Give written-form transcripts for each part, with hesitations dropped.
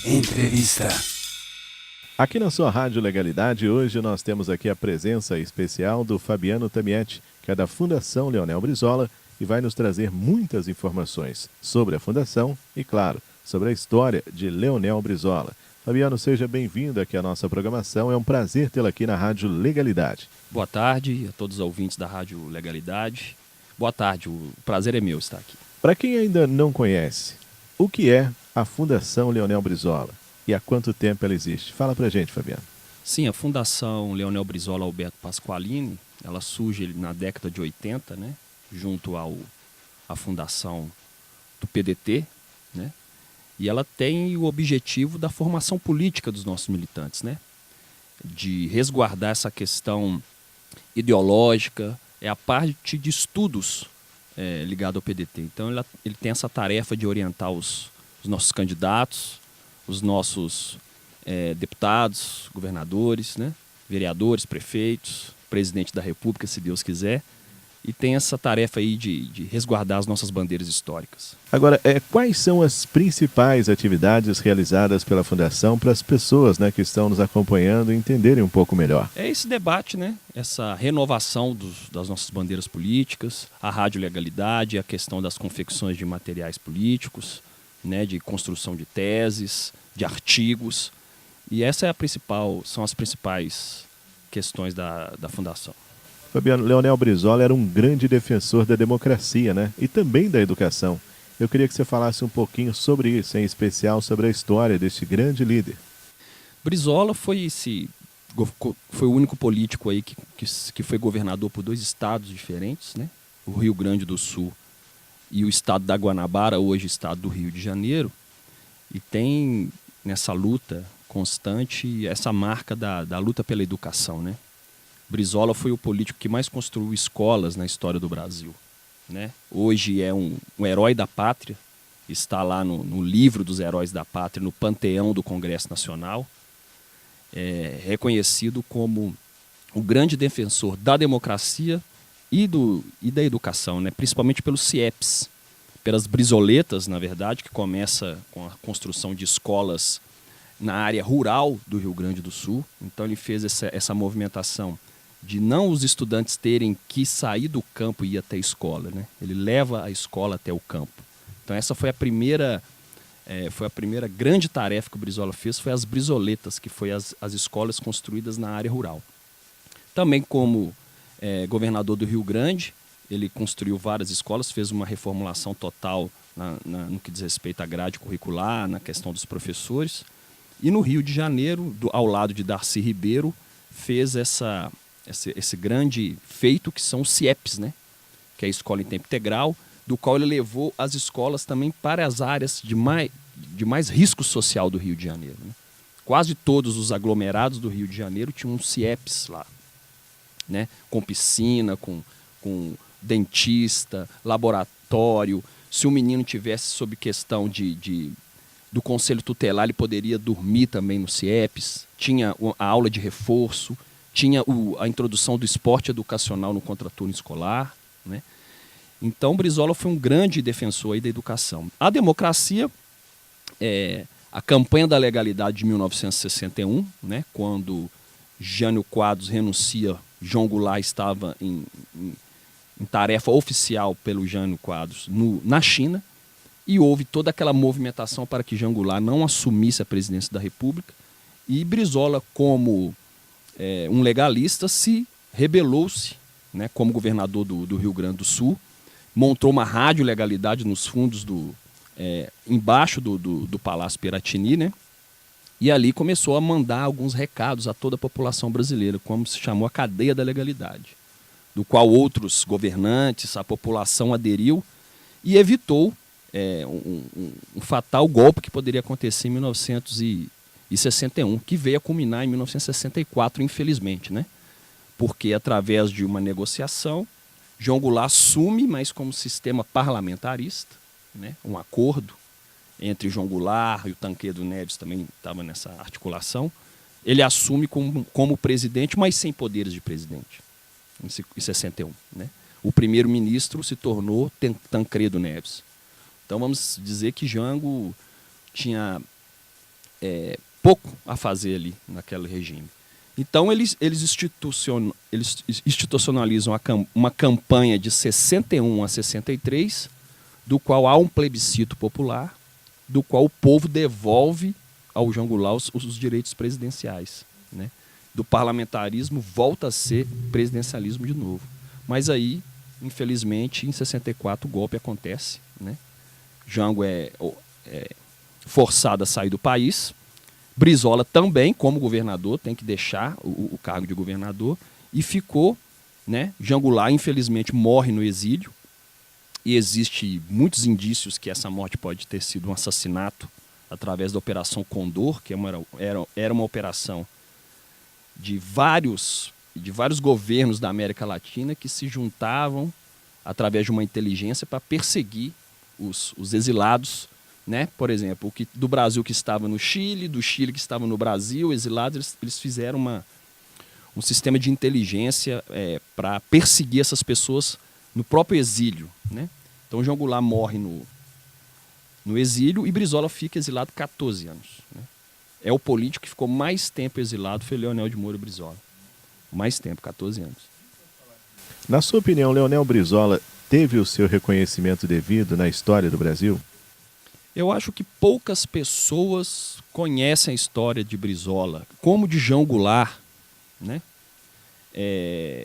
Entrevista. Aqui na sua Rádio Legalidade, hoje nós temos aqui a presença especial do Fabiano Tamietti, que é da Fundação Leonel Brizola e vai nos trazer muitas informações sobre a Fundação e, claro, sobre a história de Leonel Brizola. Fabiano, seja bem-vindo aqui à nossa programação. É um prazer tê-lo aqui na Rádio Legalidade. Boa tarde a todos os ouvintes da Rádio Legalidade. Boa tarde, o prazer é meu estar aqui. Para quem ainda não conhece, o que é a Fundação Leonel Brizola e há quanto tempo ela existe? Fala pra gente, Fabiano. Sim, a Fundação Leonel Brizola Alberto Pasqualini, ela surge na década de 80, né, junto à fundação do PDT, né, e ela tem o objetivo da formação política dos nossos militantes, né, de resguardar essa questão ideológica, é a parte de estudos ligado ao PDT. Então ele tem essa tarefa de orientar os nossos candidatos, os nossos deputados, governadores, né, vereadores, prefeitos, presidente da República, se Deus quiser, e tem essa tarefa aí de resguardar as nossas bandeiras históricas. Agora, quais são as principais atividades realizadas pela Fundação para as pessoas, né, que estão nos acompanhando entenderem um pouco melhor? É esse debate, né, essa renovação das nossas bandeiras políticas, a Rádio Legalidade, a questão das confecções de materiais políticos, né, de construção de teses, de artigos, e essa é são as principais questões da Fundação. Fabiano, Leonel Brizola era um grande defensor da democracia, né? E também da educação. Eu queria que você falasse um pouquinho sobre isso, em especial sobre a história deste grande líder. Brizola foi o único político aí que foi governador por 2 estados diferentes, né? O Rio Grande do Sul e o estado da Guanabara, hoje estado do Rio de Janeiro, e tem nessa luta constante essa marca da luta pela educação, né? Brizola foi o político que mais construiu escolas na história do Brasil, né? Hoje é um herói da pátria, está lá no livro dos heróis da pátria, no panteão do Congresso Nacional, reconhecido como o grande defensor da democracia e da educação, né? Principalmente pelos CIEPs, pelas brizoletas, na verdade, que começa com a construção de escolas na área rural do Rio Grande do Sul. Então ele fez essa movimentação de não os estudantes terem que sair do campo e ir até a escola, né? Ele leva a escola até o campo. Então essa foi a primeira grande tarefa que o Brizola fez, foi as brizoletas, que foi as escolas construídas na área rural. Também como governador do Rio Grande, ele construiu várias escolas, fez uma reformulação total no que diz respeito à grade curricular, na questão dos professores. E no Rio de Janeiro, ao lado de Darcy Ribeiro, fez esse grande feito que são os CIEPs, né? Que é a Escola em Tempo Integral, do qual ele levou as escolas também para as áreas de mais risco social do Rio de Janeiro, né? Quase todos os aglomerados do Rio de Janeiro tinham CIEPs lá, né? Com piscina, com dentista, laboratório. Se o menino tivesse sob questão do conselho tutelar, ele poderia dormir também no CIEPs, tinha a aula de reforço, tinha a introdução do esporte educacional no contraturno escolar, né? Então, Brizola foi um grande defensor aí da educação. A democracia, a campanha da legalidade de 1961, né, quando Jânio Quadros renuncia, João Goulart estava em tarefa oficial pelo Jânio Quadros na China, e houve toda aquela movimentação para que João Goulart não assumisse a presidência da República, e Brizola, como um legalista, rebelou-se, né, como governador do Rio Grande do Sul, montou uma rádio legalidade nos fundos embaixo do Palácio Piratini, né, e ali começou a mandar alguns recados a toda a população brasileira, como se chamou a cadeia da legalidade, do qual outros governantes, a população aderiu e evitou um fatal golpe que poderia acontecer em 1961, que veio a culminar em 1964, infelizmente, né? Porque através de uma negociação, João Goulart assume, mas como sistema parlamentarista, né? Um acordo entre João Goulart e o Tancredo Neves também estava nessa articulação. Ele assume como presidente, mas sem poderes de presidente, em 61. Né? O primeiro-ministro se tornou Tancredo Neves. Então vamos dizer que Jango tinha pouco a fazer ali naquele regime. Então eles institucionalizam uma campanha de 61 a 63, do qual há um plebiscito popular, do qual o povo devolve ao João Goulart os direitos presidenciais, né? Do parlamentarismo volta a ser presidencialismo de novo. Mas aí, infelizmente, em 64 o golpe acontece, né? Jango é forçado a sair do país. Brizola também, como governador, tem que deixar o cargo de governador, e ficou, né? Jango Goulart, infelizmente, morre no exílio, e existe muitos indícios que essa morte pode ter sido um assassinato através da Operação Condor, que era uma operação de vários governos da América Latina que se juntavam através de uma inteligência para perseguir os exilados, né? Por exemplo, do Brasil que estava no Chile, do Chile que estava no Brasil, exilados, eles fizeram um sistema de inteligência para perseguir essas pessoas no próprio exílio, né? Então João Goulart morre no exílio e Brizola fica exilado 14 anos, né? É o político que ficou mais tempo exilado, foi Leonel de Moura Brizola. Mais tempo, 14 anos. Na sua opinião, Leonel Brizola teve o seu reconhecimento devido na história do Brasil? Eu acho que poucas pessoas conhecem a história de Brizola, como de João Goulart, né?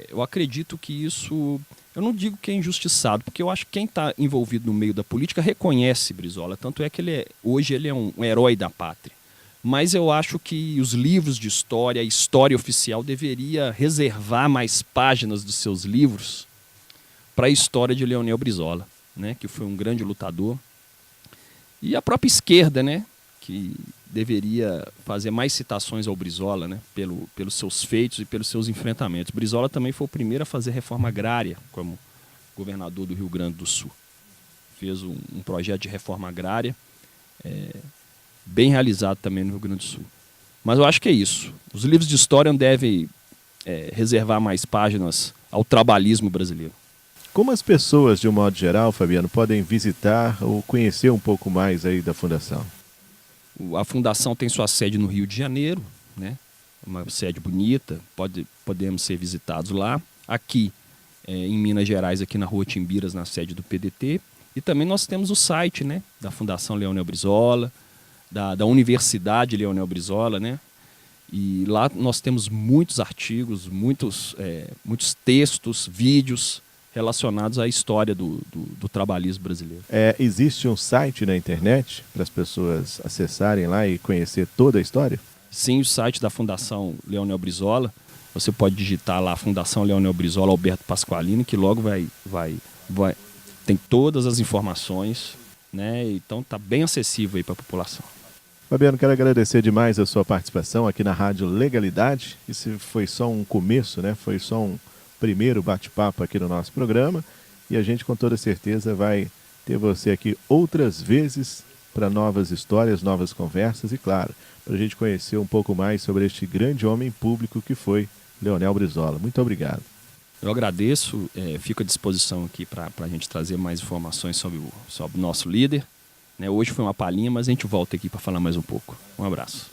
Eu acredito que isso... Eu não digo que é injustiçado, porque eu acho que quem está envolvido no meio da política reconhece Brizola. Tanto é que hoje ele é um herói da pátria. Mas eu acho que os livros de história, a história oficial, deveria reservar mais páginas dos seus livros para a história de Leonel Brizola, né? Que foi um grande lutador. E a própria esquerda, né? Que deveria fazer mais citações ao Brizola, né? Pelos seus feitos e pelos seus enfrentamentos. Brizola também foi o primeiro a fazer reforma agrária como governador do Rio Grande do Sul. Fez um projeto de reforma agrária bem realizado também no Rio Grande do Sul. Mas eu acho que é isso. Os livros de história devem reservar mais páginas ao trabalhismo brasileiro. Como as pessoas, de um modo geral, Fabiano, podem visitar ou conhecer um pouco mais aí da Fundação? A Fundação tem sua sede no Rio de Janeiro, né? Uma sede bonita, podemos ser visitados lá. Aqui, em Minas Gerais, aqui na Rua Timbiras, na sede do PDT. E também nós temos o site, né? Da Fundação Leonel Brizola, da Universidade Leonel Brizola, né? E lá nós temos muitos artigos, muitos textos, vídeos relacionados à história do trabalhismo brasileiro. Existe um site na internet para as pessoas acessarem lá e conhecer toda a história? Sim, o site da Fundação Leonel Brizola. Você pode digitar lá Fundação Leonel Brizola Alberto Pasqualini, que logo tem todas as informações, né? Então está bem acessível aí para a população. Fabiano, quero agradecer demais a sua participação aqui na Rádio Legalidade. Isso foi só um começo, né? Foi só um primeiro bate-papo aqui no nosso programa, e a gente com toda certeza vai ter você aqui outras vezes para novas histórias, novas conversas e, claro, para a gente conhecer um pouco mais sobre este grande homem público que foi Leonel Brizola. Muito obrigado. Eu agradeço, fico à disposição aqui para a gente trazer mais informações sobre o nosso líder, né? Hoje foi uma palhinha, mas a gente volta aqui para falar mais um pouco. Um abraço.